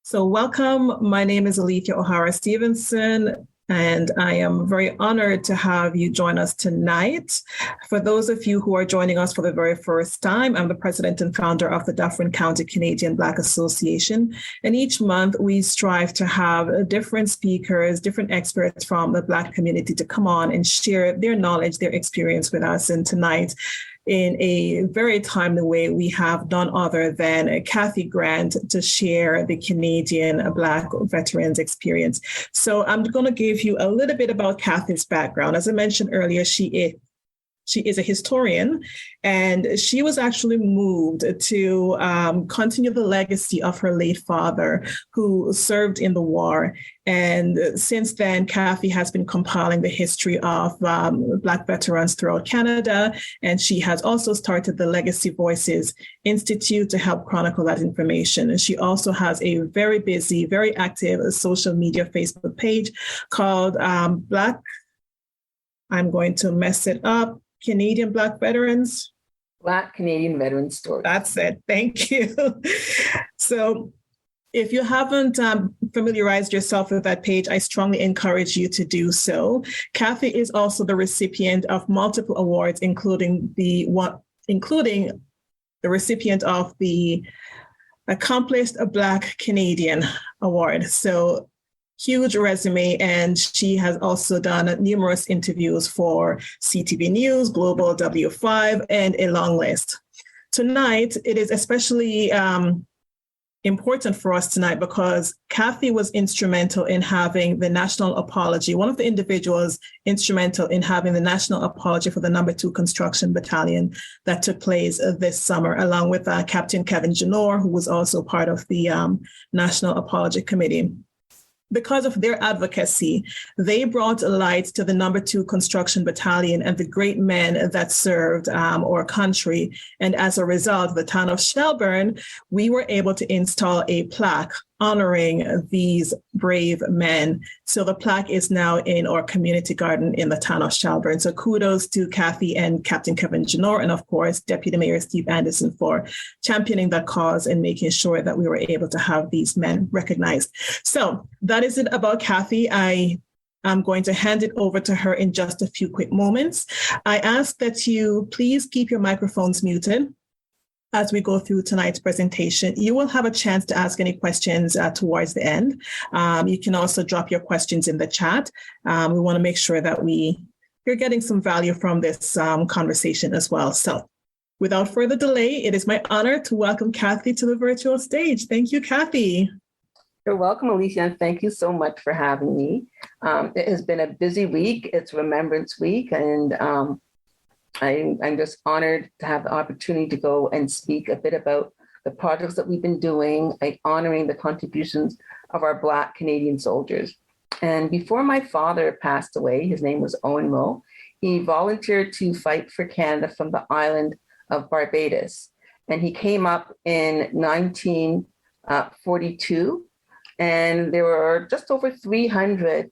So welcome. My name is Alethia O'Hara Stephenson, and I am very honored to have you join us tonight. For those of you who are joining us for the very first time, I'm the president and founder of the Dufferin County Canadian Black Association. And each month we strive to have different speakers, different experts from the Black community to come on and share their knowledge, their experience with us. And tonight, in a very timely way, we have none other than Kathy Grant to share the Canadian Black veterans experience. So I'm going to give you a little bit about Kathy's background. As I mentioned earlier, she is a historian, and she was actually moved to continue the legacy of her late father, who served in the war. And since then, Kathy has been compiling the history of Black veterans throughout Canada, and she has also started the Legacy Voices Institute to help chronicle that information. And she also has a very busy, very active social media Facebook page called I'm going to mess it up, Canadian Black Veterans. Black Canadian Veterans Stories. That's it. Thank you. So if you haven't familiarized yourself with that page, I strongly encourage you to do so. Kathy is also the recipient of multiple awards, including the recipient of the Accomplished Black Canadian Award. So huge resume, and she has also done numerous interviews for CTV News, Global W5, and a long list. Tonight, it is especially important for us tonight because Kathy was instrumental in having the national apology, one of the individuals instrumental in having the national apology for the No. 2 Construction Battalion that took place this summer, along with Captain Kevin Janor, who was also part of the National Apology Committee. Because of their advocacy, they brought light to the No. 2 Construction Battalion and the great men that served our country. And as a result, the town of Shelburne, we were able to install a plaque honoring these brave men. So the plaque is now in our community garden in the town of Shelburne. So kudos to Kathy and Captain Kevin Janor, and of course, Deputy Mayor Steve Anderson for championing that cause and making sure that we were able to have these men recognized. So that is it about Kathy. I'm going to hand it over to her in just a few quick moments. I ask that you please keep your microphones muted as we go through tonight's presentation. You will have a chance to ask any questions towards the end. You can also drop your questions in the chat. We want to make sure that you're getting some value from this conversation as well. So without further delay, it is my honor to welcome Kathy to the virtual stage. Thank you, Kathy. You're welcome, Alethia, and thank you so much for having me. It has been a busy week. It's Remembrance Week, and I'm just honored to have the opportunity to go and speak a bit about the projects that we've been doing, honoring the contributions of our Black Canadian soldiers. And before my father passed away, his name was Owen Rowe, he volunteered to fight for Canada from the island of Barbados. And he came up in 1942, and there were just over 300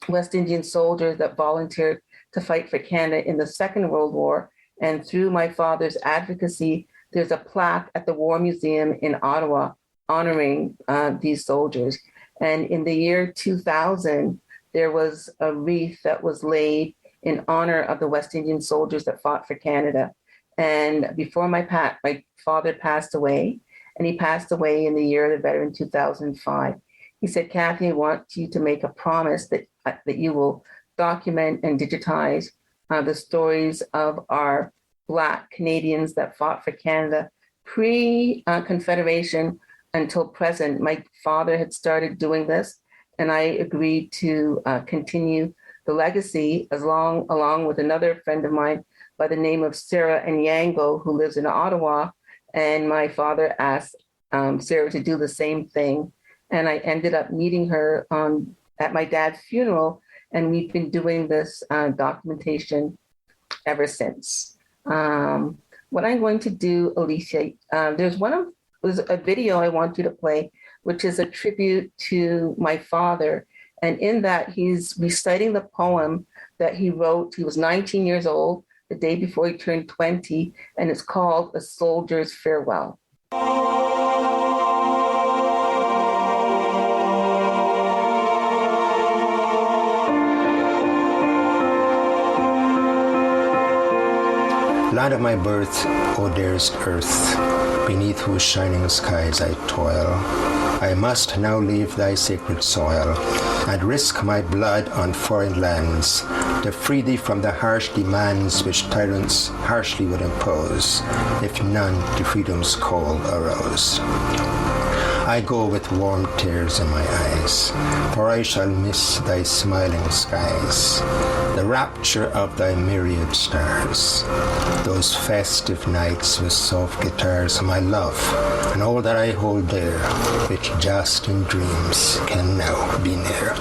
West Indian soldiers that volunteered to fight for Canada in the Second World War. And through my father's advocacy, there's a plaque at the War Museum in Ottawa honoring these soldiers. And in the year 2000, there was a wreath that was laid in honor of the West Indian soldiers that fought for Canada. And before my father passed away, and he passed away in the year of the veteran 2005, he said, Kathy, I want you to make a promise that you will document and digitize the stories of our Black Canadians that fought for Canada pre-Confederation until present. My father had started doing this, and I agreed to continue the legacy along with another friend of mine by the name of Sarah Nyango, who lives in Ottawa. And my father asked Sarah to do the same thing. And I ended up meeting her at my dad's funeral. And we've been doing this documentation ever since. What I'm going to do, Alethia, there's a video I want you to play, which is a tribute to my father. And in that, he's reciting the poem that he wrote. He was 19 years old the day before he turned 20, and it's called A Soldier's Farewell. Land of my birth, O dearest earth, beneath whose shining skies I toil, I must now leave thy sacred soil and risk my blood on foreign lands to free thee from the harsh demands which tyrants harshly would impose if none to freedom's call arose. I go with warm tears in my eyes, for I shall miss thy smiling skies, the rapture of thy myriad stars, those festive nights with soft guitars, my love, and all that I hold dear, which just in dreams can now be near.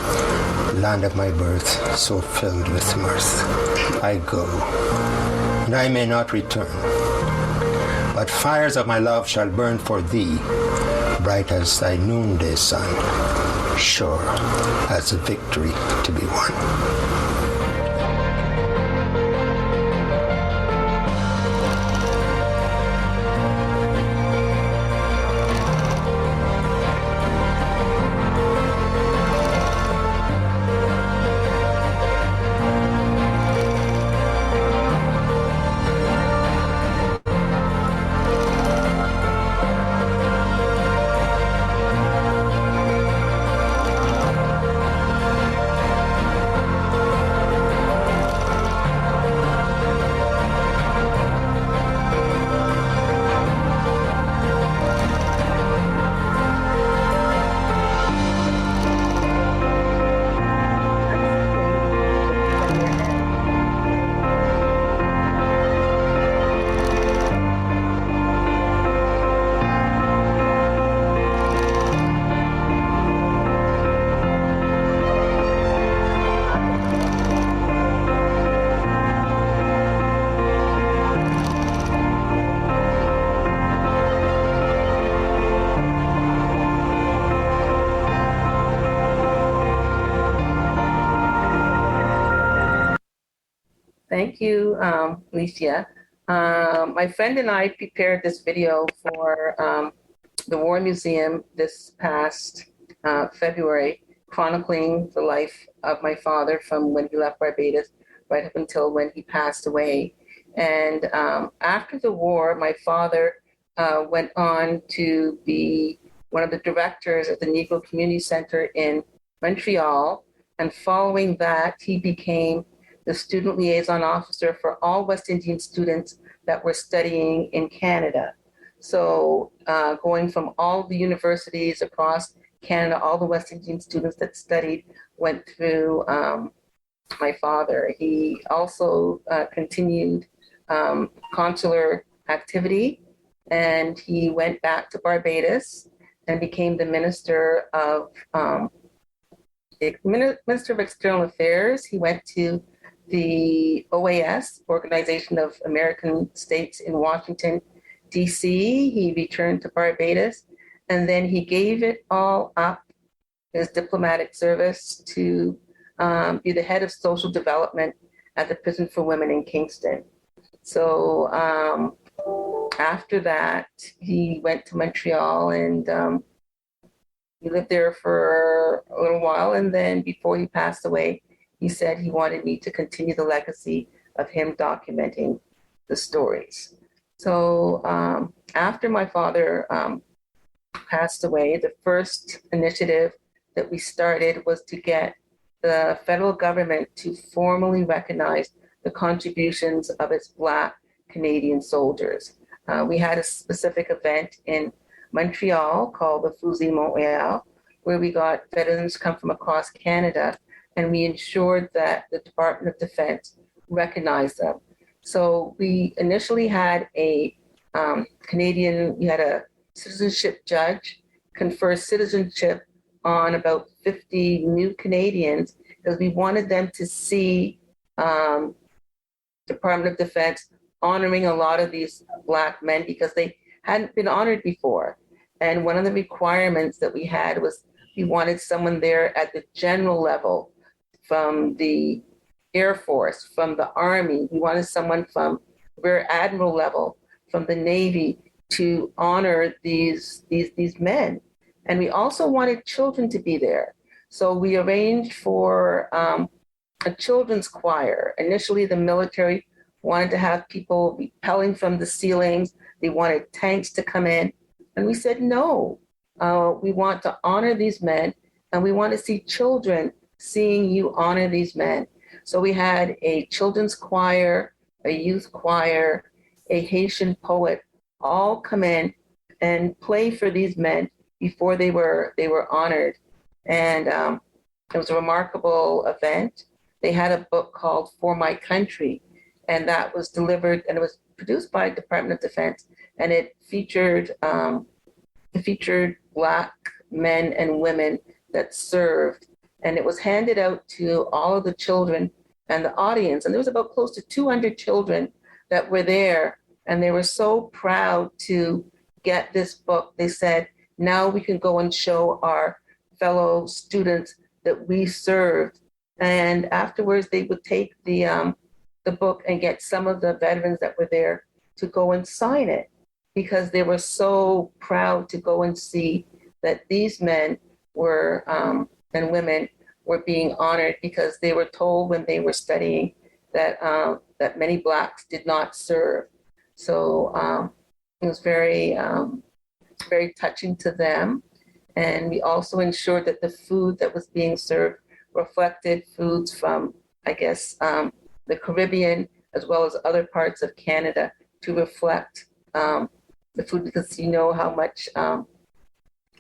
Land of my birth, so filled with mirth, I go, and I may not return, but fires of my love shall burn for thee, bright as thy noonday sun, sure as a victory to be won. Thank you, Alethia. My friend and I prepared this video for the War Museum this past February, chronicling the life of my father from when he left Barbados right up until when he passed away. And after the war, my father went on to be one of the directors of the Negro Community Center in Montreal. And following that, he became the student liaison officer for all West Indian students that were studying in Canada. So going from all the universities across Canada, all the West Indian students that studied went through my father. He also continued consular activity, and he went back to Barbados and became the Minister of External Affairs. He went to the OAS, Organization of American States in Washington, DC. He returned to Barbados, and then he gave it all up, his diplomatic service, to be the head of social development at the Prison for Women in Kingston. So after that, he went to Montreal, and he lived there for a little while, and then before he passed away, he said he wanted me to continue the legacy of him documenting the stories. So after my father passed away, the first initiative that we started was to get the federal government to formally recognize the contributions of its Black Canadian soldiers. We had a specific event in Montreal called the Fusée Montréal, where we got veterans come from across Canada, and we ensured that the Department of Defense recognized them. So we initially had a we had a citizenship judge confer citizenship on about 50 new Canadians, because we wanted them to see Department of Defense honoring a lot of these Black men, because they hadn't been honored before. And one of the requirements that we had was we wanted someone there at the general level, from the Air Force, from the Army. We wanted someone from Rear Admiral level, from the Navy, to honor these men. And we also wanted children to be there. So we arranged for a children's choir. Initially, the military wanted to have people repelling from the ceilings. They wanted tanks to come in. And we said, no, we want to honor these men, and we want to see children seeing you honor these men. So we had a children's choir, a youth choir, a Haitian poet, all come in and play for these men before they were honored. And it was a remarkable event. They had a book called For My Country, and that was delivered, and it was produced by Department of Defense, and it featured Black men and women that served, and it was handed out to all of the children and the audience, and there was about close to 200 children that were there, and they were so proud to get this book. They said, now we can go and show our fellow students that we served. And afterwards, they would take the book and get some of the veterans that were there to go and sign it, because they were so proud to go and see that these men were and women were being honored, because they were told when they were studying that that many Blacks did not serve. So it was very touching to them. And we also ensured that the food that was being served reflected foods from, I guess, the Caribbean, as well as other parts of Canada, to reflect the food, because you know how much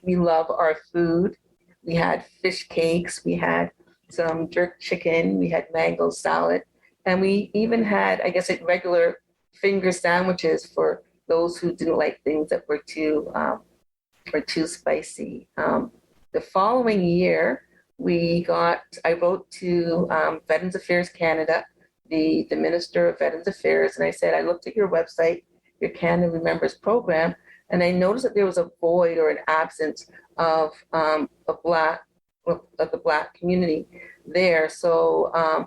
we love our food. We had fish cakes, we had some jerk chicken, we had mango salad, and we even had, I guess, regular finger sandwiches for those who didn't like things that were too spicy. The following year, I wrote to Veterans Affairs Canada, the Minister of Veterans Affairs, and I said, I looked at your website, your Canada Remembers program, and I noticed that there was a void or an absence of the Black community there. So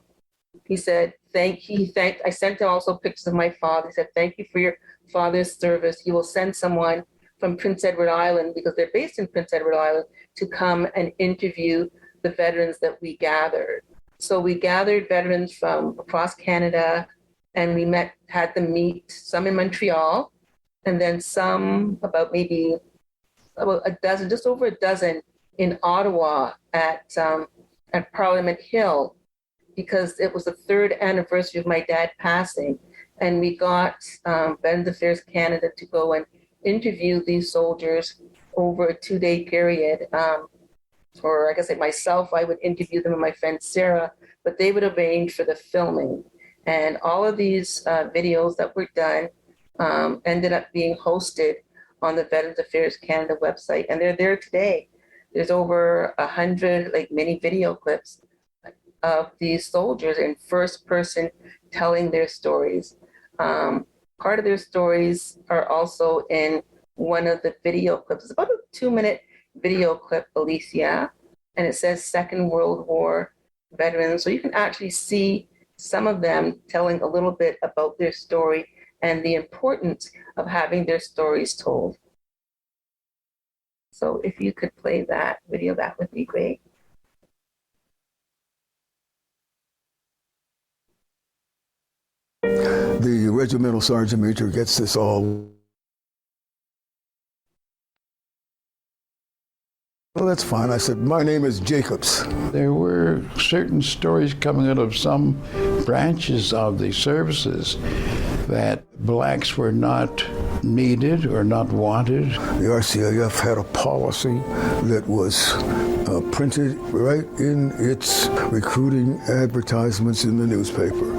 he said, I sent him also pictures of my father. He said, thank you for your father's service. He will send someone from Prince Edward Island, because they're based in Prince Edward Island, to come and interview the veterans that we gathered. So we gathered veterans from across Canada, and we had them meet, some in Montreal, and then some about a dozen, just over a dozen in Ottawa at Parliament Hill, because it was the 3rd anniversary of my dad passing. And we got Veterans Affairs Canada to go and interview these soldiers over a 2-day period. Or I guess myself, I would interview them and my friend Sarah, but they would arrange for the filming. And all of these videos that were done ended up being hosted on the Veterans Affairs Canada website, and they're there today. There's over 100 mini video clips of these soldiers in first person telling their stories. Part of their stories are also in one of the video clips. It's about a 2-minute video clip, Alethia, and it says Second World War veterans. So you can actually see some of them telling a little bit about their story and the importance of having their stories told. So if you could play that video, that would be great. The regimental sergeant major gets this all. Well, that's fine. I said, my name is Jacobs. There were certain stories coming out of some branches of the services that Blacks were not needed or not wanted. The RCAF had a policy that was printed right in its recruiting advertisements in the newspaper.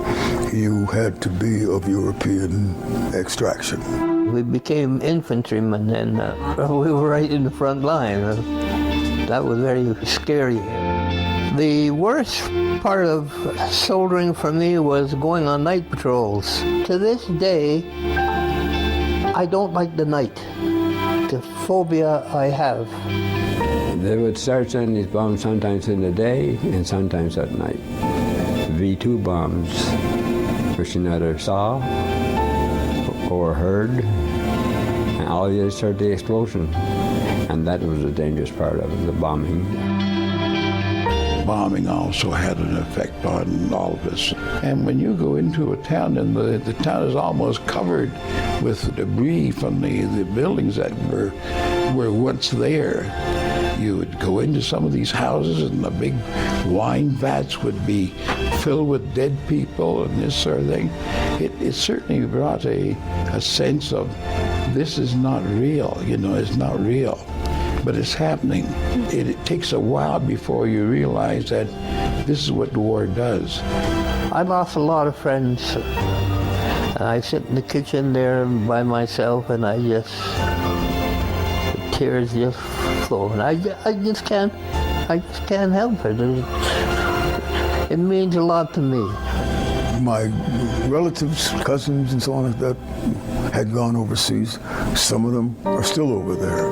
You had to be of European extraction. We became infantrymen, and we were right in the front line. That was very scary. The worst part of soldiering for me was going on night patrols. To this day, I don't like the night. The phobia I have. They would start sending these bombs sometimes in the day and sometimes at night. V2 bombs, which you neither saw or heard, and all you just heard the explosion. And that was the dangerous part of the bombing. bombing also had an effect on all of us. And when you go into a town and the town is almost covered with debris from the buildings that were once there, you would go into some of these houses and the big wine vats would be filled with dead people and this sort of thing. It certainly brought a sense of this is not real, it's not real, but it's happening. It takes a while before you realize that this is what the war does. I lost a lot of friends. I sit in the kitchen there by myself and the tears just flow. And I just can't help it. It means a lot to me. My relatives, cousins, and so on that had gone overseas. Some of them are still over there.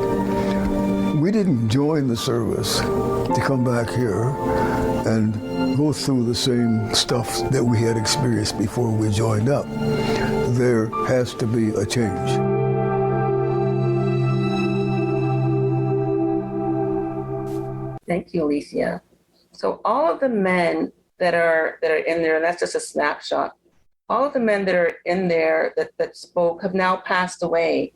We didn't join the service to come back here and go through the same stuff that we had experienced before we joined up. There has to be a change. Thank you, Alethia. So all of the men that are in there, and that's just a snapshot, all of the men that are in there that spoke have now passed away.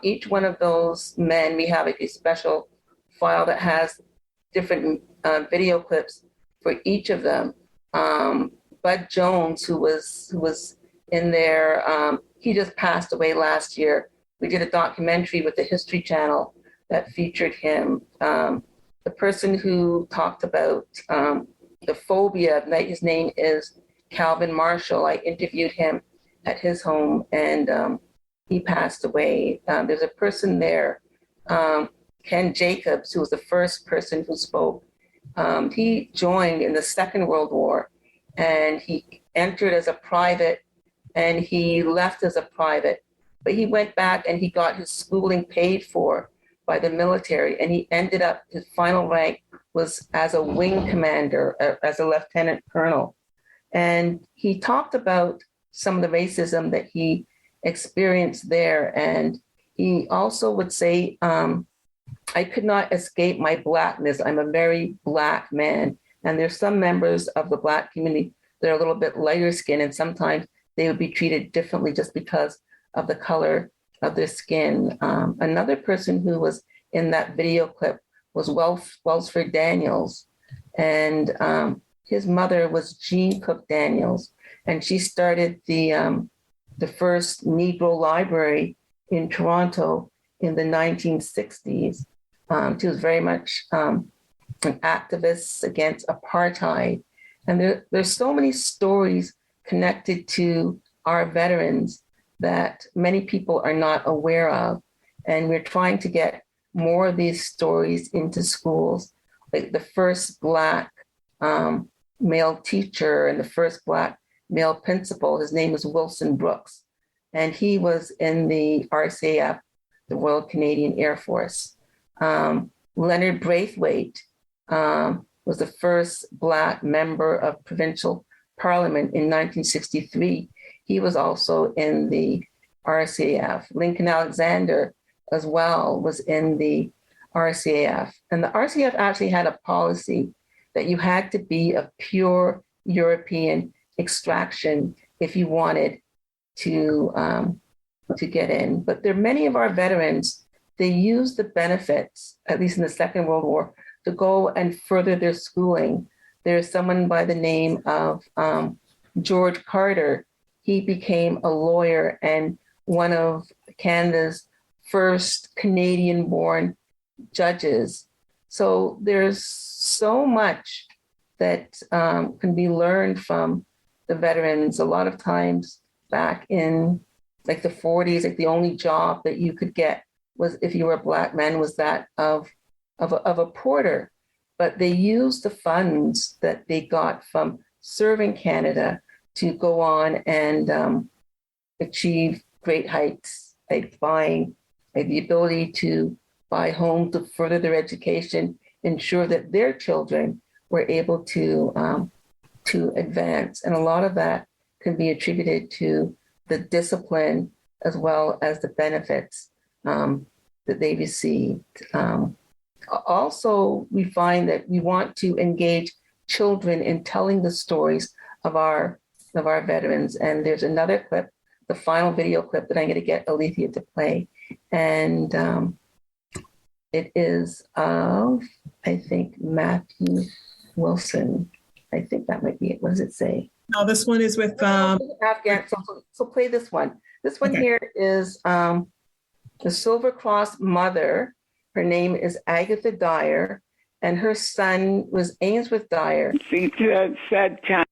Each one of those men, we have a special file that has different video clips for each of them. Bud Jones, who was in there, he just passed away last year. We did a documentary with the History Channel that featured him. The person who talked about the phobia, his name is Calvin Marshall. I interviewed him at his home and he passed away. There's a person there, Ken Jacobs, who was the first person who spoke. He joined in the Second World War and he entered as a private and he left as a private, but he went back and he got his schooling paid for by the military, and he ended up, his final rank was as a wing commander, as a lieutenant colonel. And he talked about some of the racism that he experienced there. And he also would say, I could not escape my blackness. I'm a very black man. And there's some members of the black community that are a little bit lighter skinned, and sometimes they would be treated differently just because of the color of their skin. Another person who was in that video clip was Wellsford Daniels, and his mother was Jean Cook Daniels, and she started the first Negro library in Toronto in the 1960s. She was very much an activist against apartheid, and there's so many stories connected to our veterans that many people are not aware of. And we're trying to get more of these stories into schools. Like the first Black male teacher and the first Black male principal, his name is Wilson Brooks. And he was in the RCAF, the Royal Canadian Air Force. Leonard Braithwaite was the first Black member of provincial parliament in 1963. He was also in the RCAF. Lincoln Alexander as well was in the RCAF. And the RCAF actually had a policy that you had to be of pure European extraction if you wanted to get in. But there are many of our veterans, they used the benefits, at least in the Second World War, to go and further their schooling. There's someone by the name of George Carter. He became a lawyer and one of Canada's first Canadian-born judges. So there's so much that can be learned from the veterans. A lot of times back in like the 40s, like the only job that you could get was, if you were a Black man, was that of a porter. But they used the funds that they got from serving Canada to go on and achieve great heights, like buying, like the ability to buy homes to further their education, ensure that their children were able to advance. And a lot of that can be attributed to the discipline as well as the benefits that they received. Also, we find that we want to engage children in telling the stories of our veterans. And there's another clip, the final video clip that I'm going to get Alethia to play. And it is of, I think, Matthew Wilson. I think that might be it. What does it say? No, this one is with Afghan. So play this one. This one here is the Silver Cross mother. Her name is Agatha Dyer, and her son was Ainsworth Dyer. See, that sad time.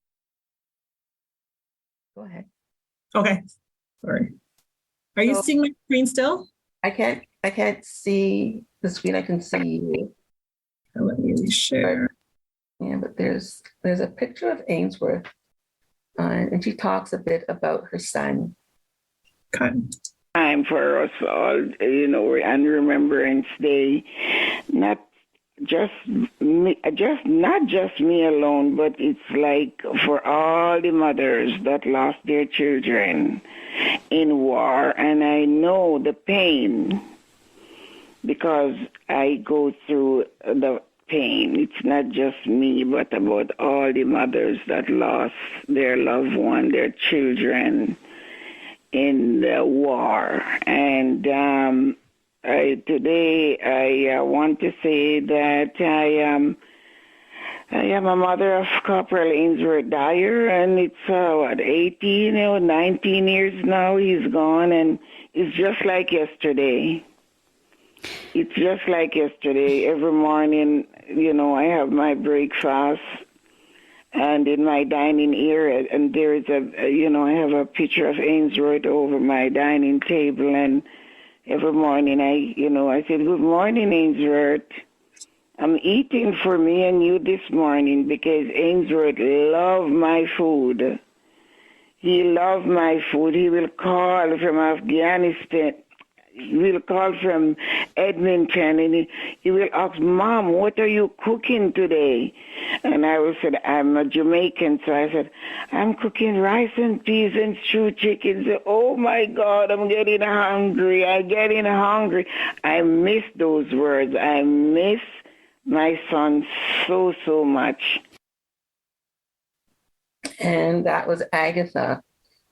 Go ahead. Okay, sorry. Are you seeing my screen still? I can't see the screen. I can see you. Let me share. Yeah, but there's a picture of Ainsworth, and she talks a bit about her son. Okay. Time for us all, and Remembrance Day, not just me alone, but it's like for all the mothers that lost their children in war, and I know the pain because I go through the pain. It's not just me, but about all the mothers that lost their loved one, their children in the war. And today I want to say that I am a mother of Corporal Ainsworth Dyer, and it's 18 or 19 years now he's gone, and it's just like yesterday. It's just like yesterday. Every morning, I have my breakfast, and in my dining area, and there is I have a picture of Ainsworth over my dining table, and every morning I said, "Good morning, Ainsworth. I'm eating for me and you this morning because Ainsworth loved my food. He loved my food. He will call from Afghanistan. He will call from Edmonton, and he will ask, Mom, what are you cooking today? And I will say, I'm a Jamaican, so I said, I'm cooking rice and peas and stewed chicken. So, oh, my God, I'm getting hungry. I miss those words. I miss my son so, so much. And that was Agatha.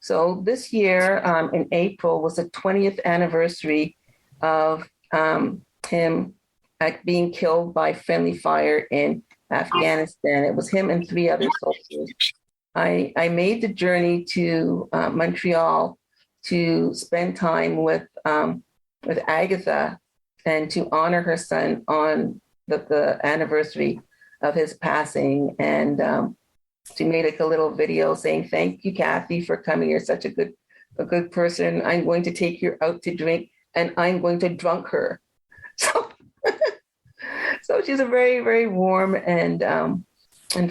So this year in April was the 20th anniversary of him being killed by friendly fire in Afghanistan. It was him and 3 other soldiers. I made the journey to Montreal to spend time with Agatha and to honor her son on the anniversary of his passing. And she made a little video saying, "Thank you, Kathy, for coming. You're such a good person. I'm going to take you out to drink, and I'm going to drunk her." So she's a very, very warm and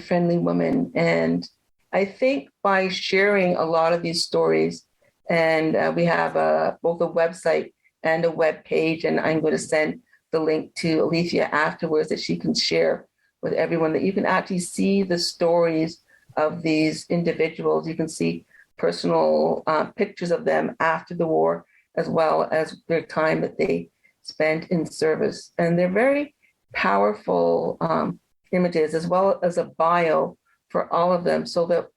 friendly woman. And I think by sharing a lot of these stories, and we have both a website and a web page, and I'm going to send the link to Alethia afterwards that she can share with everyone, that you can actually see the stories of these individuals. You can see personal pictures of them after the war, as well as their time that they spent in service. And they're very powerful images, as well as a bio for all of them, so that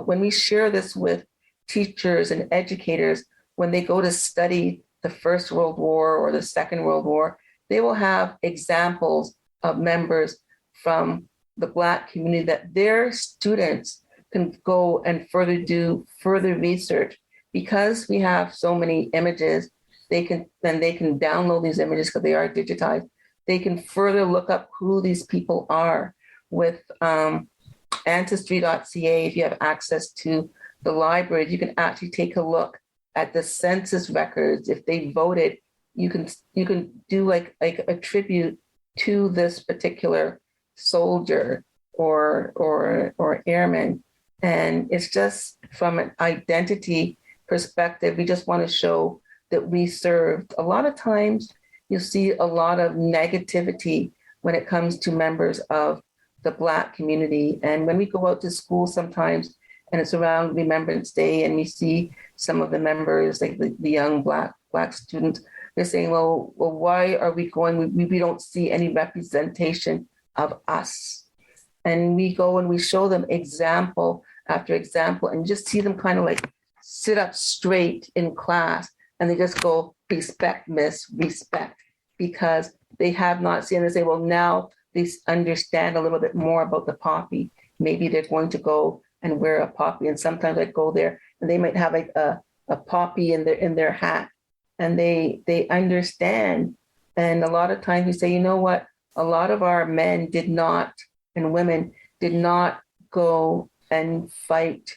when we share this with teachers and educators, when they go to study the First World War or the Second World War, they will have examples of members from the Black community that their students can go and do further research. Because we have so many images, they can download these images because they are digitized. They can further look up who these people are with ancestry.ca. If you have access to the library, you can actually take a look at the census records. If they voted, you can do like a tribute to this particular soldier or airman. And it's just from an identity perspective, we just want to show that we served. A lot of times you see a lot of negativity when it comes to members of the Black community. And when we go out to school sometimes, and it's around Remembrance Day, and we see some of the members, like the young Black students, they're saying, well, why are we going? We don't see any representation of us. And we go and we show them example after example and just see them kind of like sit up straight in class. And they just go, respect, miss, respect, because they have not seen. They say, well, now they understand a little bit more about the poppy. Maybe they're going to go and wear a poppy. And sometimes I go there and they might have like a poppy in their hat, and they understand. And a lot of times we say, you know what? A lot of our men did not, and women did not go and fight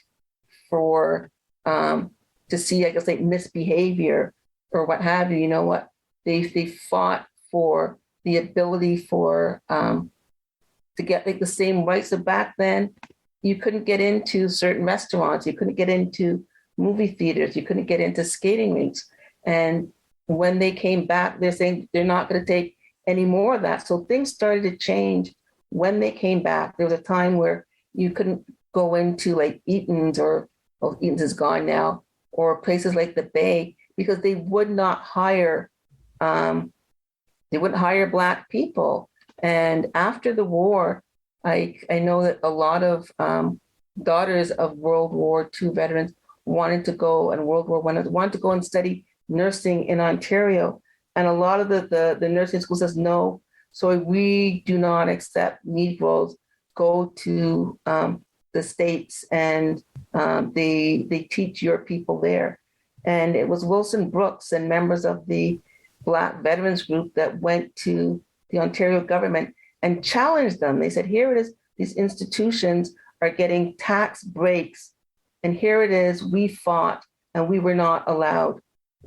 for, to see, I guess, like misbehavior or what have you. You know what? They fought for the ability for, to get like the same rights. So back then, you couldn't get into certain restaurants. You couldn't get into movie theaters. You couldn't get into skating rinks. And when they came back, they're saying they're not going to take any more of that. So things started to change when they came back. There was a time where you couldn't go into like Eaton's, or, well, Eaton's is gone now, or places like the Bay, because they would not hire, they wouldn't hire Black people. And after the war, I know that a lot of daughters of World War II veterans wanted to go, and World War I wanted to go and study nursing in Ontario. And a lot of the nursing school says no. So we do not accept Negroes. Go to the States, and they teach your people there. And it was Wilson Brooks and members of the Black Veterans Group that went to the Ontario government and challenged them. They said, here it is, these institutions are getting tax breaks. And here it is, we fought and we were not allowed.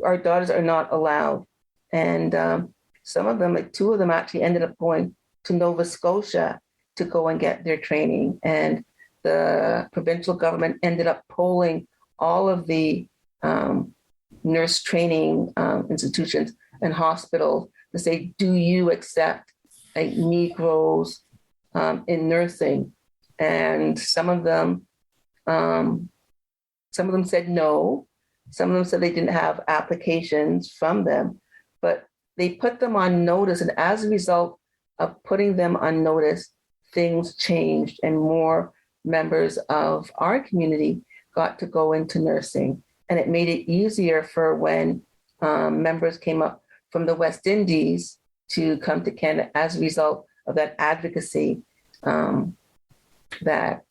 Our daughters are not allowed. And some of them, like two of them actually ended up going to Nova Scotia to go and get their training. And the provincial government ended up polling all of the nurse training institutions and hospitals to say, do you accept like Negroes in nursing? And some of them said no. Some of them said they didn't have applications from them, but they put them on notice. And as a result of putting them on notice, things changed, and more members of our community got to go into nursing. And it made it easier for when members came up from the West Indies to come to Canada as a result of that advocacy that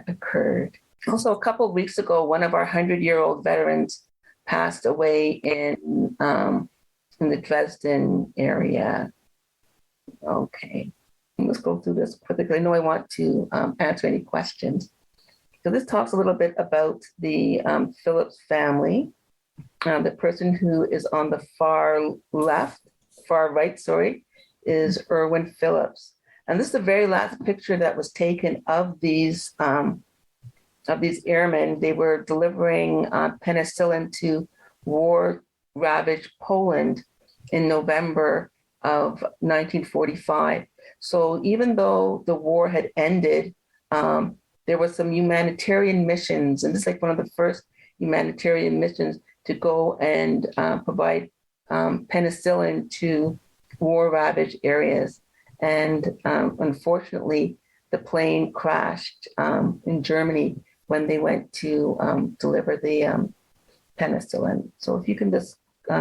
occurred. Also, a couple of weeks ago, one of our 100-year-old veterans passed away in the Dresden area. Okay, let's go through this quickly. I know I want to answer any questions. So this talks a little bit about the Phillips family. The person who is on the far right, is Irwin Phillips. And this is the very last picture that was taken of these airmen. They were delivering penicillin to war-ravaged Poland in November of 1945. So even though the war had ended, there were some humanitarian missions, and this is like one of the first humanitarian missions to go and provide penicillin to war-ravaged areas. And unfortunately, the plane crashed in Germany when they went to deliver the penicillin. So if you can just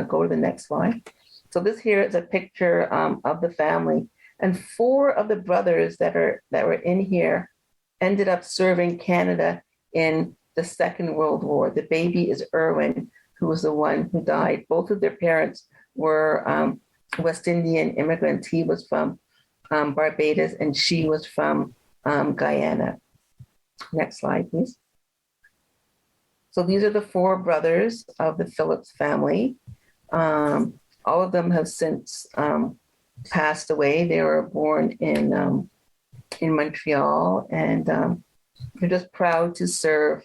go to the next slide. So this here is a picture of the family, and 4 of the brothers that were in here ended up serving Canada in the Second World War. The baby is Irwin, who was the one who died. Both of their parents were West Indian immigrants. He was from Barbados, and she was from Guyana. Next slide, please. So these are the 4 brothers of the Phillips family. All of them have since passed away. They were born in Montreal, and they're just proud to serve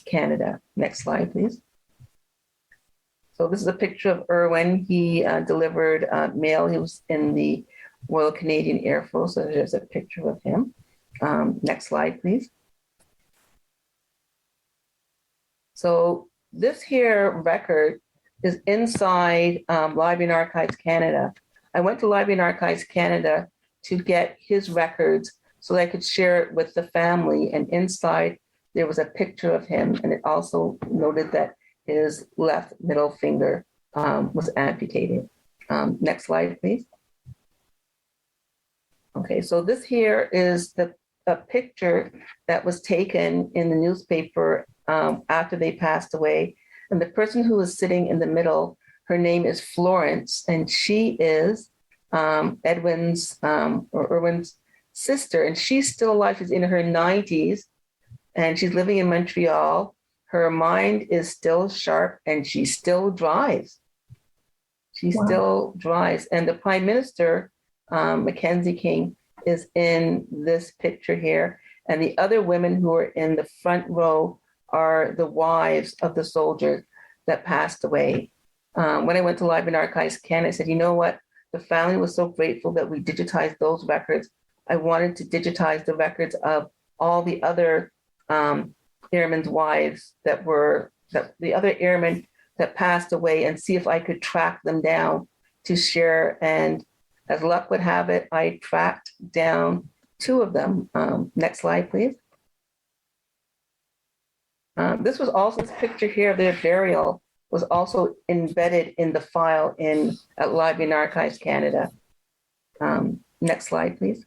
Canada. Next slide, please. So this is a picture of Irwin. He delivered mail. He was in the Royal Canadian Air Force. So there's a picture of him. Next slide, please. So this here record is inside Library and Archives Canada. I went to Library and Archives Canada to get his records so that I could share it with the family. And inside there was a picture of him, and it also noted that his left middle finger was amputated. Next slide, please. Okay, so this here is a picture that was taken in the newspaper after they passed away. And the person who is sitting in the middle, her name is Florence, and she is Erwin's sister, and she's still alive. She's in her 90s, and she's living in Montreal. Her mind is still sharp, and she still drives. She still drives. And the Prime Minister, Mackenzie King, is in this picture here. And the other women who are in the front row are the wives of the soldiers that passed away. When I went to Library and Archives Canada, I said, you know what? The family was so grateful that we digitized those records. I wanted to digitize the records of all the other airmen's wives the other airmen that passed away, and see if I could track them down to share. And as luck would have it, I tracked down two of them. Next slide, please. This picture here of their burial was also embedded in the file at Library and Archives Canada. Next slide, please.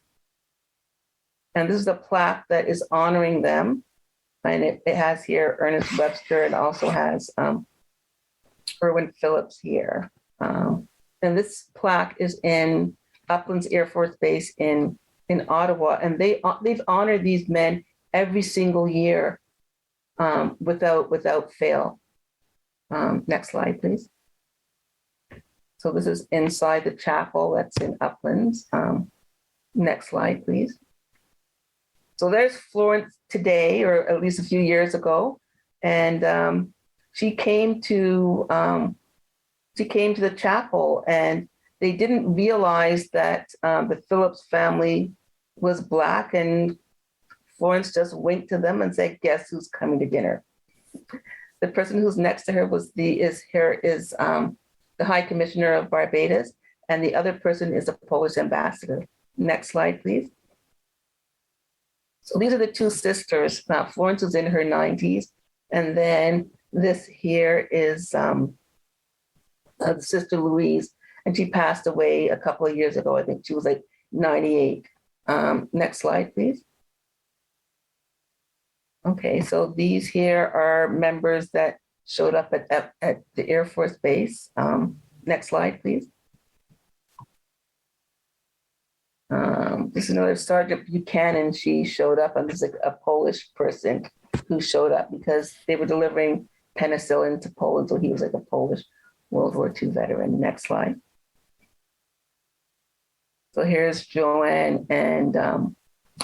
And this is a plaque that is honoring them. And it has here Ernest Webster. It also has Erwin Phillips here. And this plaque is in Uplands Air Force Base in Ottawa. And they've honored these men every single year without fail. Next slide, please. So this is inside the chapel that's in Uplands. Next slide, please. So there's Florence today, or at least a few years ago, and she came to the chapel, and they didn't realize that the Phillips family was Black, and Florence just winked to them and said, "Guess who's coming to dinner?" The person who's next to her is the High Commissioner of Barbados, and the other person is a Polish ambassador. Next slide, please. So these are the two sisters. Now, Florence is in her 90s, and then this here is the sister Louise, and she passed away a couple of years ago. I think she was like 98. Next slide, please. Okay, so these here are members that showed up at the Air Force Base. Next slide, please. This is another Sergeant Buchanan. She showed up, and this is a Polish person who showed up because they were delivering penicillin to Poland. So he was like a Polish World War II veteran. Next slide. So here's Joanne and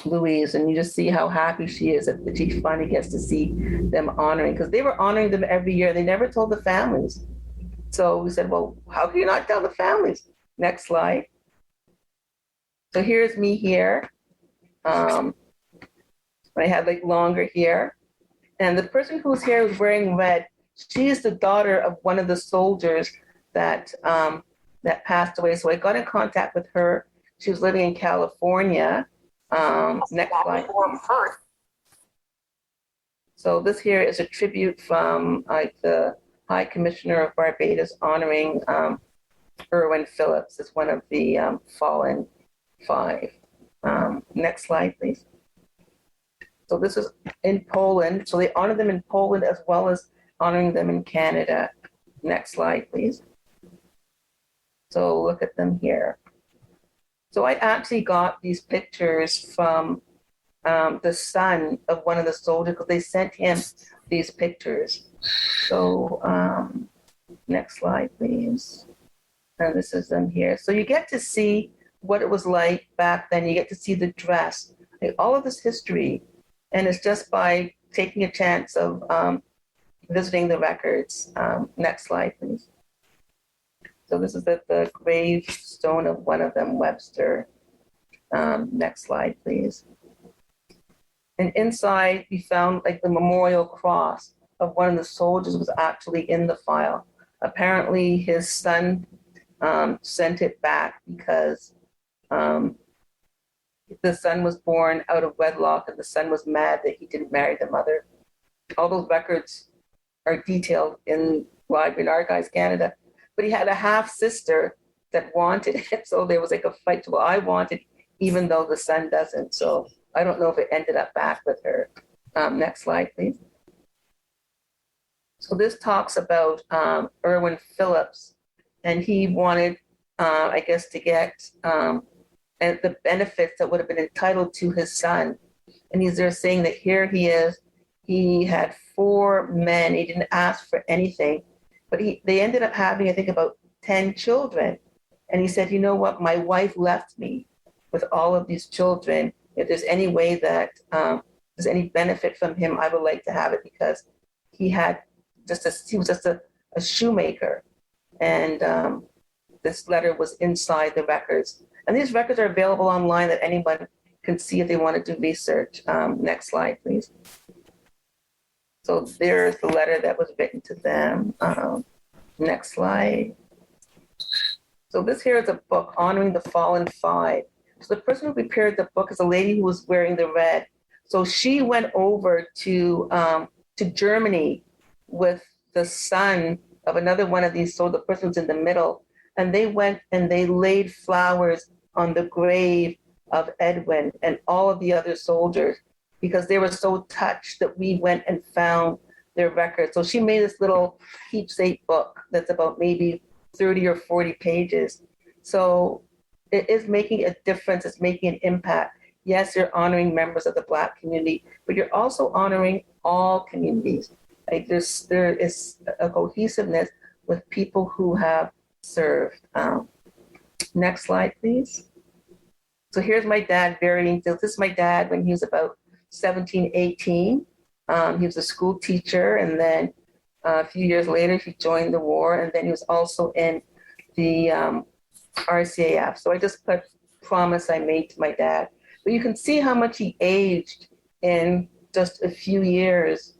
Louise, and you just see how happy she is that she finally gets to see them honoring, because they were honoring them every year. They never told the families. So we said, well, how can you not tell the families? Next slide. So here's me here. I had like longer hair. And the person whose hair was wearing red, she is the daughter of one of the soldiers that passed away. So I got in contact with her. She was living in California. Next slide. So this here is a tribute from the High Commissioner of Barbados honoring Erwin Phillips as one of the fallen five. Next slide, please. So this is in Poland. So they honor them in Poland as well as honoring them in Canada. Next slide, please. So look at them here. So I actually got these pictures from the son of one of the soldiers, because they sent him these pictures. So next slide, please. And this is them here. So you get to see what it was like back then. You get to see the dress, like all of this history. And it's just by taking a chance of visiting the records. Next slide, please. So this is the gravestone of one of them, Webster. Next slide, please. And inside, we found like the memorial cross of one of the soldiers was actually in the file. Apparently his son sent it back because the son was born out of wedlock and the son was mad that he didn't marry the mother. All those records are detailed in Library and Archives Canada. But he had a half sister that wanted it. So there was like a fight. Well, I want it, even though the son doesn't. So I don't know if it ended up back with her. Next slide, please. So this talks about Irwin Phillips, and he wanted, I guess, to get and the benefits that would have been entitled to his son. And he's there saying that here he is. He had 4 men. He didn't ask for anything, but they ended up having, I think, about 10 children. And he said, you know what? My wife left me with all of these children. If there's any way that there's any benefit from him, I would like to have it, because he was just a shoemaker. And this letter was inside the records. And these records are available online that anyone can see if they want to do research. Next slide, please. So there's the letter that was written to them. Next slide. So this here is a book, Honoring the Fallen 5. So the person who prepared the book is a lady who was wearing the red. So she went over to Germany with the son of another one of these, so the person was in the middle, and they went and they laid flowers on the grave of Edwin and all of the other soldiers, because they were so touched that we went and found their records. So she made this little keepsake book that's about maybe 30 or 40 pages. So it is making a difference. It's making an impact. Yes, you're honoring members of the Black community, but you're also honoring all communities. Like there is a cohesiveness with people who have served. Next slide, please. So here's my dad burying. This is my dad when he was about 17, 18. He was a school teacher, and then a few years later he joined the war, and then he was also in the RCAF. So I just put promise I made to my dad. But you can see how much he aged in just a few years.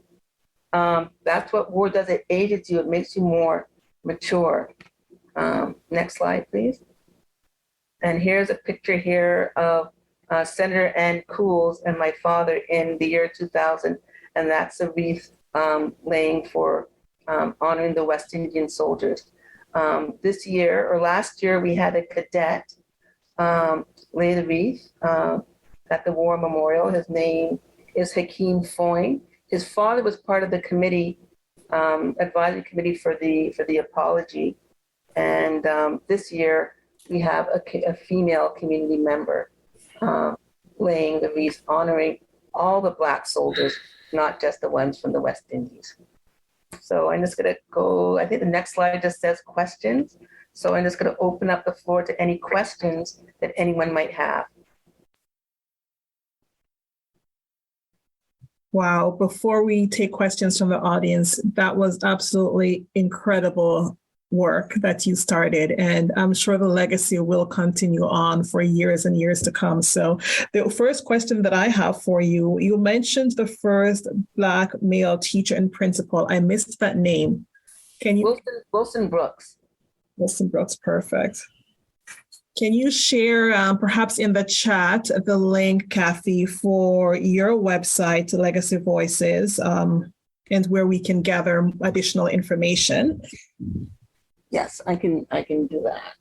That's what war does. It ages you. It makes you more mature. Next slide, please. And here's a picture here of Senator Ann Cools and my father in the year 2000. And that's a wreath laying for honoring the West Indian soldiers. This year, or last year, we had a cadet lay the wreath at the War Memorial. His name is Hakeem Foyne. His father was part of the committee, advisory committee for the apology. And this year, we have a female community member laying the wreath, honoring all the Black soldiers, not just the ones from the West Indies. So I'm just going to go, I think the next slide just says questions. So I'm just going to open up the floor to any questions that anyone might have. Wow, before we take questions from the audience, that was absolutely incredible work that you started, and I'm sure the legacy will continue on for years and years to come. So the first question that I have for you, you mentioned the first Black male teacher and principal. I missed that name. Can you? Wilson Brooks. Wilson Brooks, perfect. Can you share perhaps in the chat the link, Kathy, for your website, Legacy Voices, and where we can gather additional information? Yes, I can do that.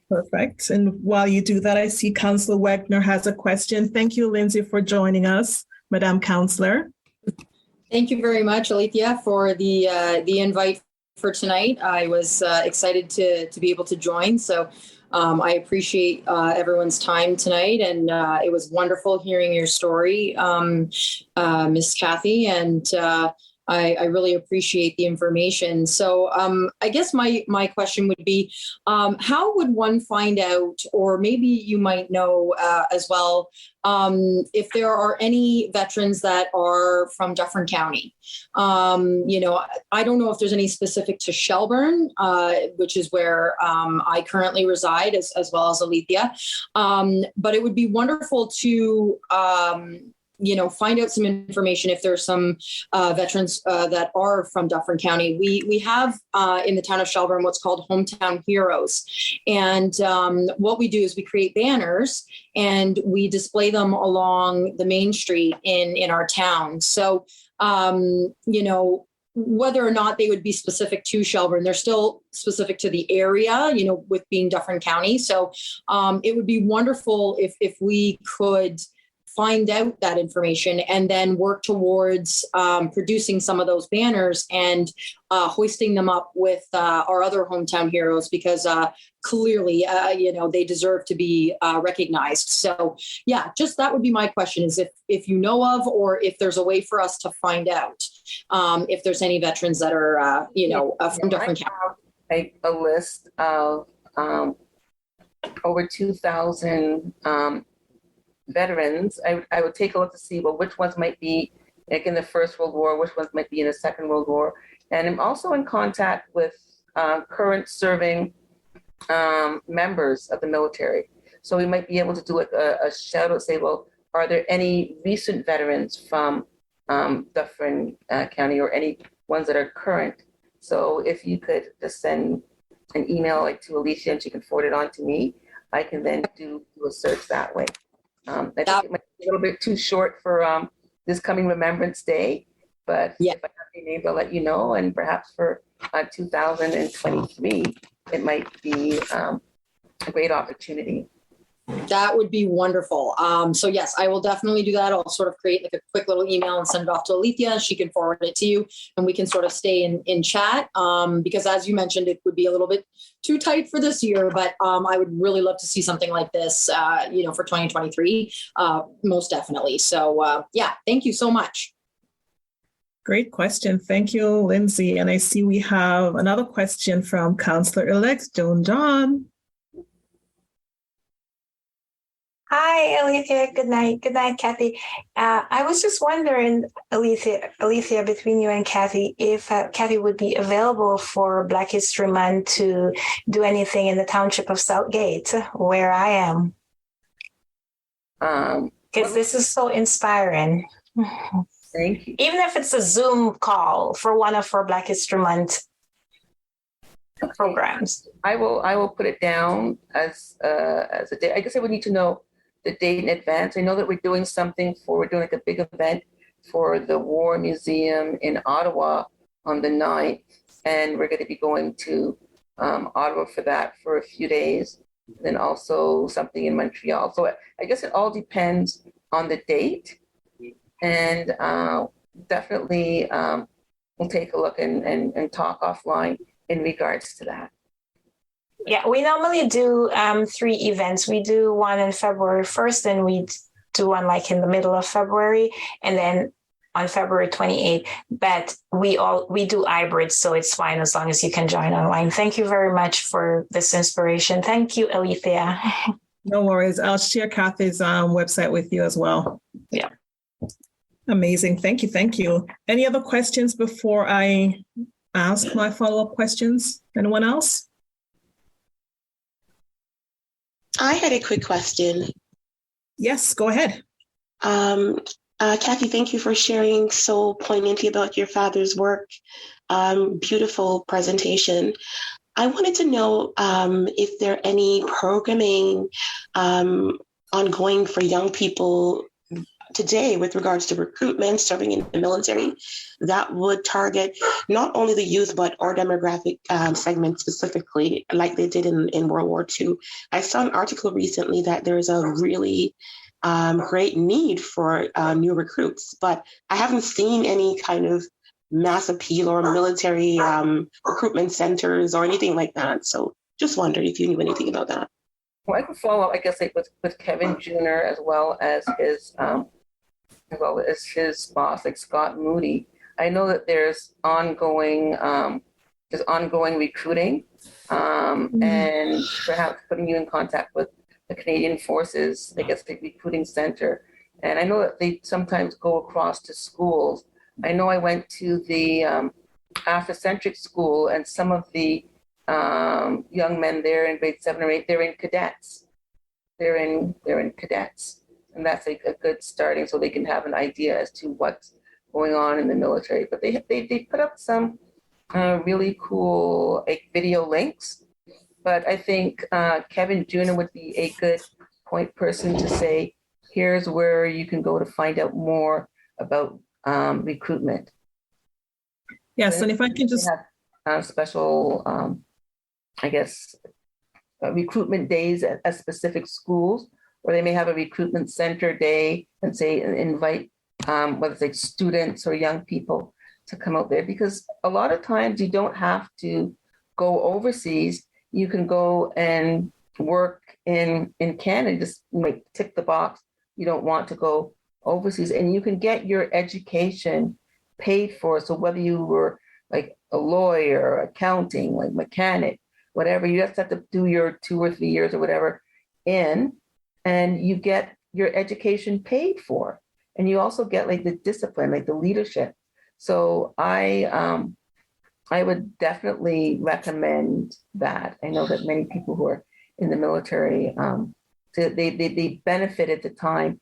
Perfect. And while you do that, I see Councillor Wegner has a question. Thank you, Lindsay, for joining us, Madam Councillor. Thank you very much, Alethia, for the invite for tonight. I was excited to be able to join. So I appreciate everyone's time tonight, and it was wonderful hearing your story, Miss Kathy, and I really appreciate the information. So I guess my question would be, how would one find out, or maybe you might know as well, if there are any veterans that are from Dufferin County? I don't know if there's any specific to Shelburne, which is where I currently reside, as well as Alethia. But it would be wonderful to find out some information if there's some veterans that are from Dufferin County. We have in the town of Shelburne what's called Hometown Heroes. And what we do is we create banners and we display them along the main street in our town. So, whether or not they would be specific to Shelburne, they're still specific to the area, with being Dufferin County. So it would be wonderful if we could find out that information and then work towards producing some of those banners and hoisting them up with our other hometown heroes, because clearly, they deserve to be recognized. So yeah, just that would be my question, is if you know of, or if there's a way for us to find out if there's any veterans that are, from Dufferin County. A list of over 2,000 veterans. I would take a look to see, which ones might be like in the First World War, which ones might be in the Second World War. And I'm also in contact with current serving members of the military. So we might be able to do like a shout out, say, well, are there any recent veterans from Dufferin County, or any ones that are current? So if you could just send an email like to Alethia and she can forward it on to me, I can then do a search that way. I think it might be a little bit too short for this coming Remembrance Day, but if I have any names, I'll let you know. And perhaps for 2023, it might be a great opportunity. That would be wonderful. So yes, I will definitely do that. I'll sort of create like a quick little email and send it off to Alethia. She can forward it to you and we can sort of stay in chat. Because as you mentioned, it would be a little bit too tight for this year, but I would really love to see something like this, for 2023, most definitely. So yeah, thank you so much. Great question. Thank you, Lindsay. And I see we have another question from Councillor-elect Joan John. Hi, Alethia. Good night. Good night, Kathy. I was just wondering, Alethia, between you and Kathy, if Kathy would be available for Black History Month to do anything in the township of Southgate, where I am. Because this is so inspiring. Thank you. Even if it's a Zoom call for one of our Black History Month programs. I will put it down as a day. I guess I would need to know the date in advance. I know that we're doing like a big event for the War Museum in Ottawa on the 9th. And we're going to be going to Ottawa for that for a few days. Then also something in Montreal. So I guess it all depends on the date. And definitely we'll take a look and talk offline in regards to that. Yeah, we normally do 3 events. We do one on February 1st, and we do one like in the middle of February, and then on February 28th. But we do hybrid, so it's fine as long as you can join online. Thank you very much for this inspiration. Thank you, Alethia. No worries. I'll share Kathy's website with you as well. Yeah. Amazing. Thank you. Thank you. Any other questions before I ask my follow-up questions? Anyone else? I had a quick question. Yes, go ahead. Kathy, thank you for sharing so poignantly about your father's work. Beautiful presentation. I wanted to know if there are any programming ongoing for young people today with regards to recruitment, serving in the military, that would target not only the youth, but our demographic segment specifically, like they did in World War II. I saw an article recently that there's a really great need for new recruits, but I haven't seen any kind of mass appeal or military recruitment centers or anything like that. So just wondered if you knew anything about that. Well, I could follow up, I guess, like with Kevin Jr. as well as his boss, like Scott Moody. I know that there's ongoing recruiting, and perhaps putting you in contact with the Canadian Forces, I guess, the recruiting center. And I know that they sometimes go across to schools. I know I went to the Afrocentric school, and some of the young men there in grade 7 or 8, they're in cadets. They're in cadets. And that's like a good starting so they can have an idea as to what's going on in the military. But they put up some really cool video links. But I think Kevin Juna would be a good point person to say, here's where you can go to find out more about recruitment. Yes, and if I can just have special, recruitment days at specific schools, or they may have a recruitment center day and say invite whether it's like students or young people to come out there, because a lot of times you don't have to go overseas. You can go and work in Canada, just tick the box. You don't want to go overseas, and you can get your education paid for. So whether you were like a lawyer, accounting, like mechanic, whatever, you just have to do your 2 or 3 years or whatever and you get your education paid for. And you also get like the discipline, like the leadership. So I would definitely recommend that. I know that many people who are in the military, they benefit at the time,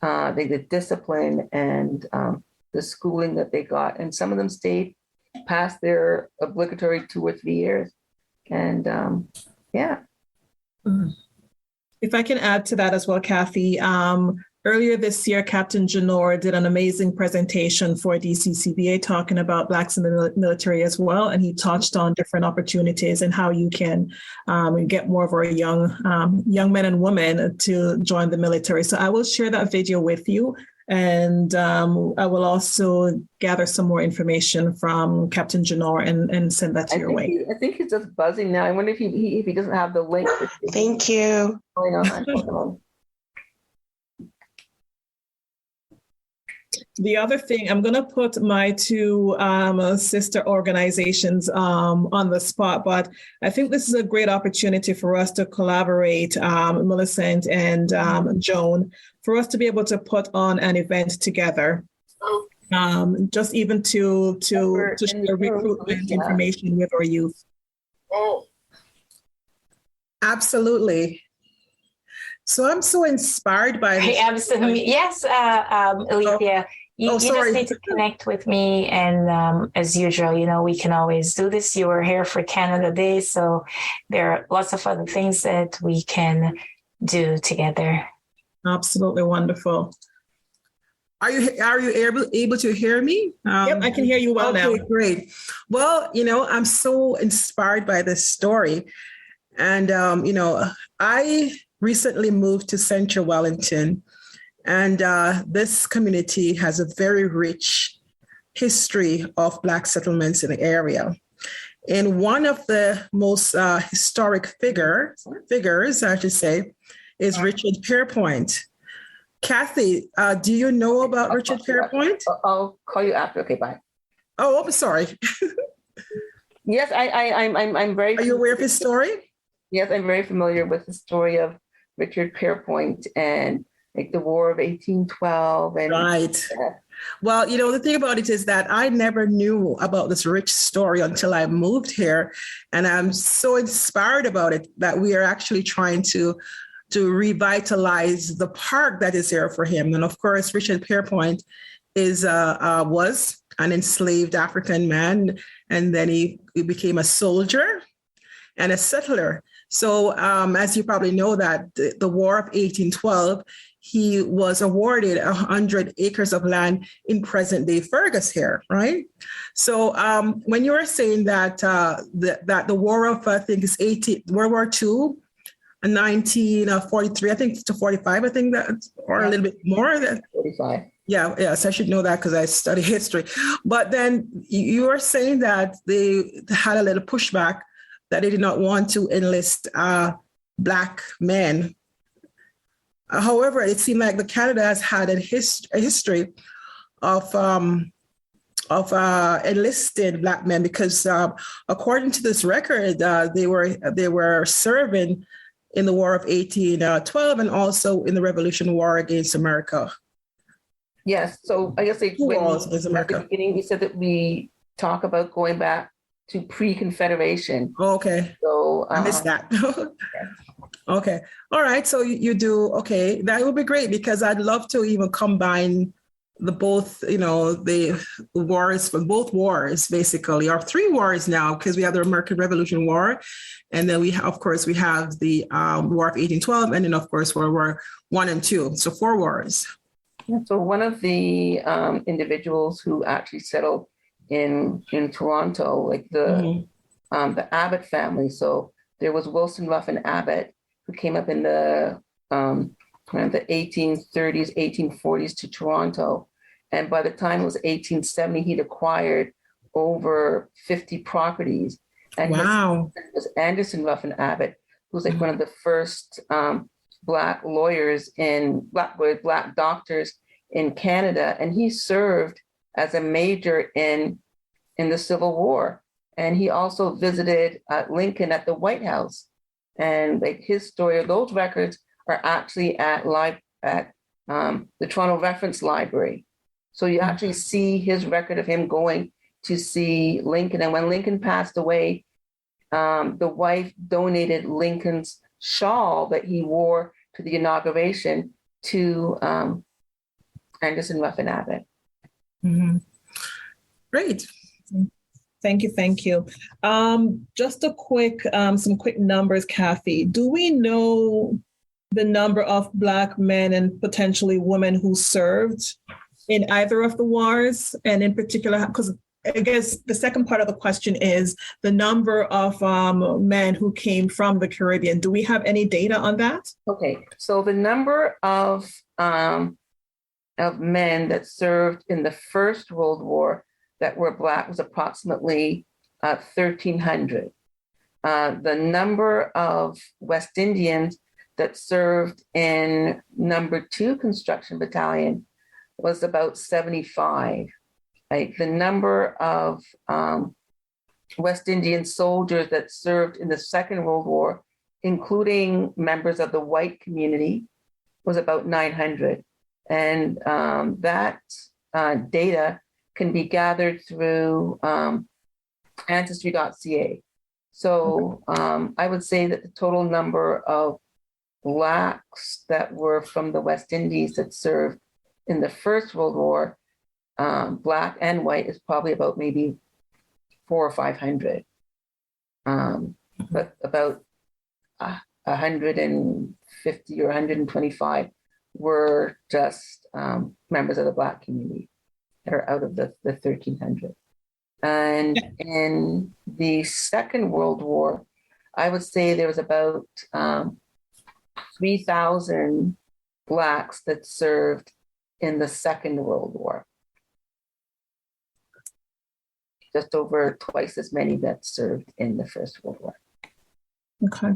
the discipline and the schooling that they got. And some of them stayed past their obligatory 2 or 3 years. And If I can add to that as well, Kathy, earlier this year, Captain Janor did an amazing presentation for DCCBA talking about Blacks in the military as well. And he touched on different opportunities and how you can get more of our young men and women to join the military. So I will share that video with you. And I will also gather some more information from Captain Janor and send that to your way. I think he's just buzzing now. I wonder if he doesn't have the link. Thank you. The other thing, I'm going to put my 2 sister organizations on the spot, but I think this is a great opportunity for us to collaborate, Millicent and Joan, for us to be able to put on an event together, just even to share recruitment information with our youth. Absolutely. So I'm so inspired by this. Absolutely. Yes, Alethia, you just need to connect with me. And as usual, we can always do this. You were here for Canada Day, so there are lots of other things that we can do together. Absolutely wonderful. Are you able to hear me? Yep, I can hear you well now. Okay, great. Well, I'm so inspired by this story. And, I recently moved to Central Wellington, and this community has a very rich history of Black settlements in the area. And one of the most historic figures, I should say, is Richard Pierpoint. Kathy, do you know about Richard Pierpoint? I'll call you after. Okay, bye. Oh, I'm sorry. Yes, I'm very. Are you aware of his story? Yes, I'm very familiar with the story of Richard Pierpoint and like the War of 1812. And, right. Well, the thing about it is that I never knew about this rich story until I moved here. And I'm so inspired about it that we are actually trying to revitalize the park that is there for him. And of course, Richard Pierpoint was an enslaved African man, and then he became a soldier and a settler. So as you probably know that the War of 1812, he was awarded 100 acres of land in present-day Fergus here, right? So when you were saying that that the War of, I think it's World War II, 1943, I think to 45, I think that, or a little bit more. 45. Yeah, yes, I should know that because I study history. But then you were saying that they had a little pushback, that they did not want to enlist Black men. However, it seemed like Canada has had a history of enlisted Black men, because according to this record, they were serving in the War of 1812 and also in the Revolutionary War against America. Yes, so I guess at the beginning we said that we talk about going back to pre-Confederation. Oh, okay. So I missed that. Okay. All right. So you do, okay. That would be great because I'd love to even combine the both, the wars from both wars, basically, or three wars now, because we have the American Revolution War. And then we have the War of 1812. And then, of course, World War I and II. So 4 wars. Yeah, so one of the individuals who actually settled in Toronto, like the Abbott family. So there was Wilson Ruffin Abbott, who came up in the around the 1830s, 1840s to Toronto. And by the time it was 1870, he'd acquired over 50 properties. And wow. His was Anderson Ruffin Abbott, who was like one of the first Black lawyers Black doctors in Canada. And he served as a major in the Civil War. And he also visited Lincoln at the White House. And like his story, those records are actually at the Toronto Reference Library. So you actually see his record of him going to see Lincoln. And when Lincoln passed away, the wife donated Lincoln's shawl that he wore to the inauguration to Anderson Ruffin Abbott. Mm-hmm. Great. Thank you. Just some quick numbers, Kathy. Do we know the number of Black men and potentially women who served in either of the wars? And in particular, because I guess the second part of the question is the number of men who came from the Caribbean. Do we have any data on that? Okay, so the number of men that served in the First World War that were Black was approximately 1,300. The number of West Indians that served in number 2 construction battalion was about 75. Like the number of West Indian soldiers that served in the Second World War, including members of the white community, was about 900. And that data can be gathered through ancestry.ca. So I would say that the total number of Blacks that were from the West Indies that served in the First World War, Black and white, is probably about maybe 400 or 500. But about 150 or 125 were just members of the Black community that are out of the 1,300. And in the Second World War, I would say there was about 3,000 Blacks that served in the Second World War. Just over twice as many that served in the First World War. Okay.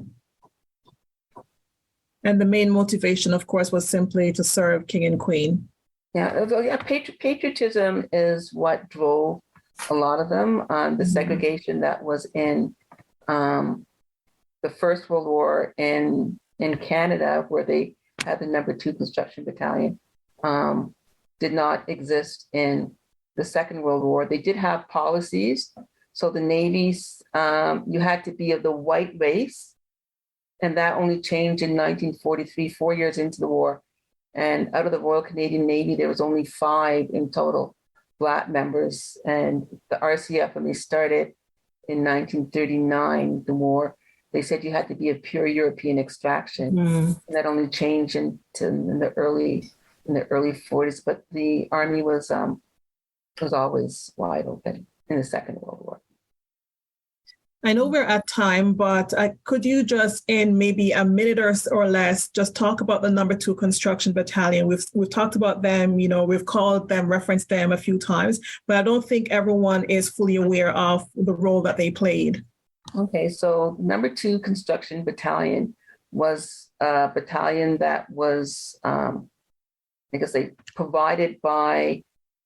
And the main motivation, of course, was simply to serve King and Queen. Yeah, patriotism is what drove a lot of them. The segregation that was in the First World War in Canada, where they had the number 2 construction battalion, did not exist in the Second World War. They did have policies. So the navies, you had to be of the white race, and that only changed in 1943, 4 years into the war. And out of the Royal Canadian Navy, there was only 5 in total Black members. And the RCF, when they started in 1939, the war, they said you had to be of pure European extraction. And that only changed in the early 40s. But the Army was always wide open in the Second World War. I know we're at time, but could you just, in maybe a minute or less, just talk about the number 2 construction battalion? We've talked about them, we've called them, referenced them a few times, but I don't think everyone is fully aware of the role that they played. Okay, so number 2 construction battalion was a battalion that was, provided by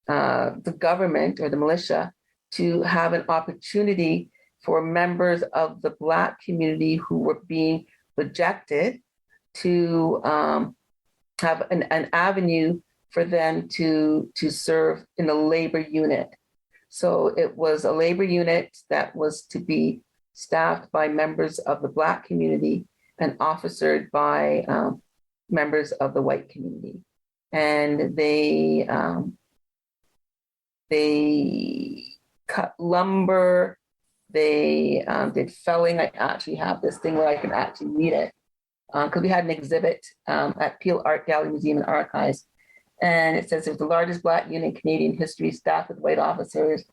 the government or the militia to have an opportunity for members of the Black community who were being rejected to have an avenue for them to serve in the labor unit. So it was a labor unit that was to be staffed by members of the Black community and officered by members of the white community. And they cut lumber, they did felling. I actually have this thing where I can actually read it, because we had an exhibit at Peel Art Gallery Museum and Archives. And it says it was the largest Black unit in Canadian history, staffed with white officers.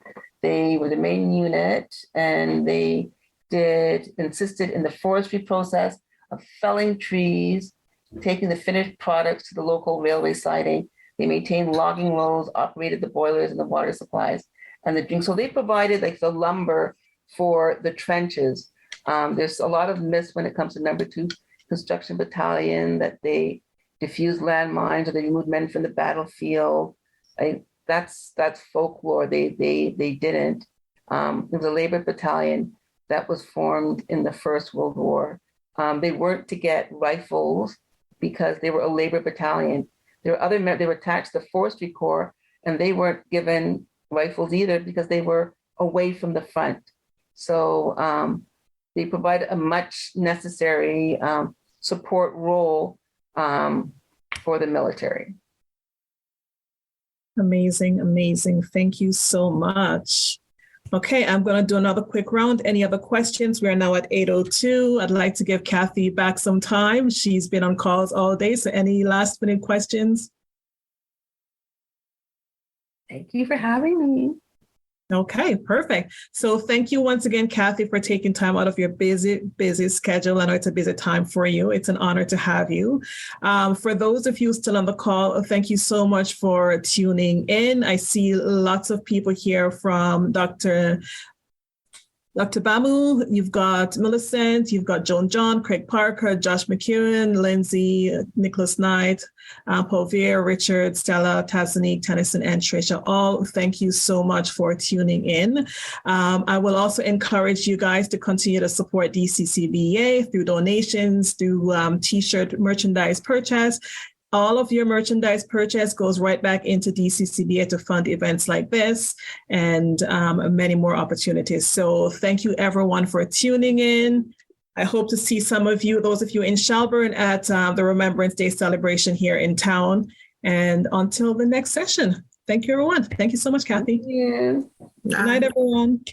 They were the main unit, and they insisted in the forestry process of felling trees, taking the finished products to the local railway siding. They maintained logging rows, operated the boilers and the water supplies and the drink. So they provided like the lumber for the trenches. There's a lot of myths when it comes to number 2 construction battalion, that they diffused landmines or they removed men from the battlefield. That's folklore. They didn't. It was a labor battalion that was formed in the First World War. They weren't to get rifles because they were a labor battalion. There were other men, they were attached to the Forestry Corps, and they weren't given rifles either because they were away from the front. So they provided a much necessary support role for the military. Amazing, amazing. Thank you so much. Okay, I'm going to do another quick round. Any other questions? We are now at 8:02. I'd like to give Kathy back some time. She's been on calls all day. So any last minute questions? Thank you for having me. Okay, perfect. So thank you once again, Kathy, for taking time out of your busy schedule. I know it's a busy time for you. It's an honor to have you. For those of you still on the call, thank you so much for tuning in. I see lots of people here from Dr. Bamu, you've got Millicent, you've got Joan John, Craig Parker, Josh McEwen, Lindsay, Nicholas Knight, Paul Vier, Richard, Stella, Tazanique, Tennyson, and Tricia. All thank you so much for tuning in. I will also encourage you guys to continue to support DCCBA through donations, through t-shirt merchandise purchase. All of your merchandise purchase goes right back into DCCBA to fund events like this and many more opportunities. So thank you everyone for tuning in. I hope to see some of you, those of you in Shelburne, at the Remembrance Day celebration here in town. And until the next session, thank you everyone. Thank you so much, Kathy. Thank you. Good night, everyone.